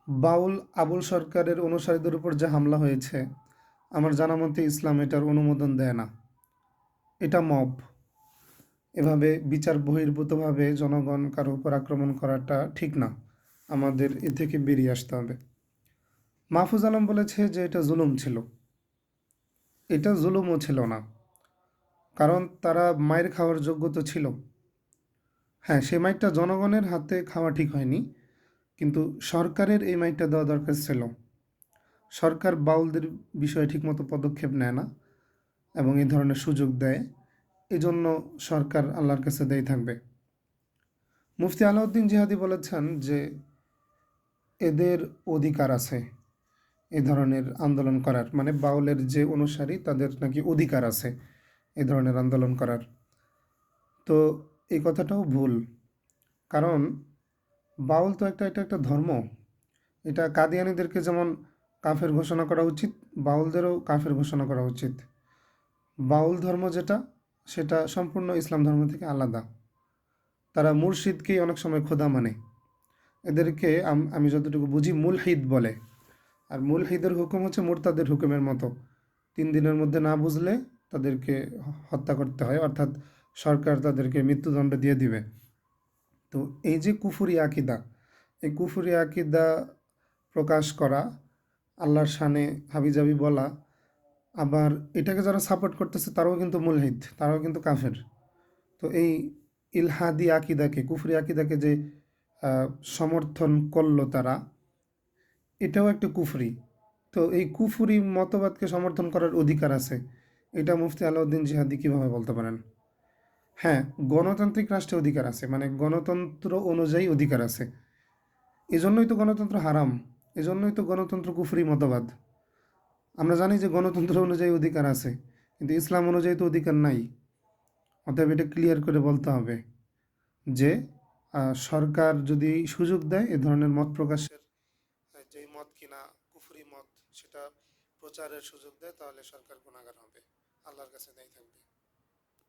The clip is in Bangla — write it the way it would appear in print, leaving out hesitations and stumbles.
বাউল আবুল সরকারের অনুসারীদের উপর যে হামলা হয়েছে, আমার জানা মতে ইসলাম এটার অনুমোদন দেয় না। এটা মব। এভাবে বিচার বহির্ভূতভাবে জনগণ কারো উপর আক্রমণ করাটা ঠিক না। আমাদের এ থেকে বেরিয়ে আসতে হবে। মাহফুজ আলম বলেছে যে এটা জুলুম ছিল। এটা জুলুমও ছিল না, কারণ তারা মায়ের খাওয়ার যোগ্য তো ছিল। হ্যাঁ, সে মাইকটা জনগণের হাতে খাওয়া ঠিক হয়নি, কিন্তু সরকারের এই মাইকটা দেওয়া দরকার ছিল। সরকার বাউলদের বিষয়ে ঠিকমতো পদক্ষেপ নেয় না এবং এই ধরনের সুযোগ দেয়। এজন্য সরকার আল্লাহর কাছে দায়ী থাকবে। মুফতি আলাউদ্দিন জিহাদি বলেছেন যে এদের অধিকার আছে এই ধরনের আন্দোলন করার, মানে বাউলের যে অনুসারী তাদের নাকি অধিকার আছে এই ধরনের আন্দোলন করার। তো এই কথাটাও ভুল, কারণ বাউল তো এটা একটা ধর্ম। এটা কাদিয়ানীদেরকে যেমন কাফের ঘোষণা করা উচিত, বাউলদেরও কাফের ঘোষণা করা উচিত। বাউল ধর্ম যেটা, সেটা সম্পূর্ণ ইসলাম ধর্ম থেকে আলাদা। তারা মুর্শিদকেই অনেক সময় খোদা মানে। এদেরকে আমি যতটুকু বুঝি মুলহিদ বলে। আর মুলহিদের হুকুম হচ্ছে মুরতাদের হুকুমের মতো। 3 দিনের মধ্যে না বুঝলে তাদেরকে হত্যা করতে হয়, অর্থাৎ সরকার তাদেরকে মৃত্যুদণ্ড দিয়ে দিবে। তো এই যে কুফরি আকিদা, এই কুফরি আকিদা প্রকাশ করা, আল্লাহর শানে হাবিজাবি বলা, আবার এটাকে যারা সাপোর্ট করতেছে তারাও কিন্তু মুলহিদ, তারাও কিন্তু কাফের। তো এই ইলহাদি আকিদাকে, কুফরি আকিদাকে যে আহ, সমর্থন করলো তারা, এটাও একটা কুফরি। তো এই কুফরি মতবাদকে সমর্থন করার অধিকার আছে, এটা মুফতি আলাউদ্দিন জিহাদি কীভাবে বলতে পারেন? হ্যাঁ, গণতান্ত্রিক রাষ্ট্রে অধিকার আছে, মানে গণতন্ত্র অনুযায়ী অধিকার আছে। এজন্যই তো গণতন্ত্র হারাম, এজন্যই তো গণতন্ত্র কুফরি মতবাদ। আমরা জানি যে গণতন্ত্র অনুযায়ী অধিকার আছে, কিন্তু ইসলাম অনুযায়ী তো অধিকার নাই। অতএব এটা ক্লিয়ার করে বলতে হবে যে সরকার যদি সুযোগ দেয় এ ধরনের মত প্রকাশের, যেই মত কিনা কুফরি মত, সেটা প্রচারের সুযোগ দেয়, তাহলে সরকার গুনাহগার হবে, আল্লাহর কাছে দায়ী থাকবে।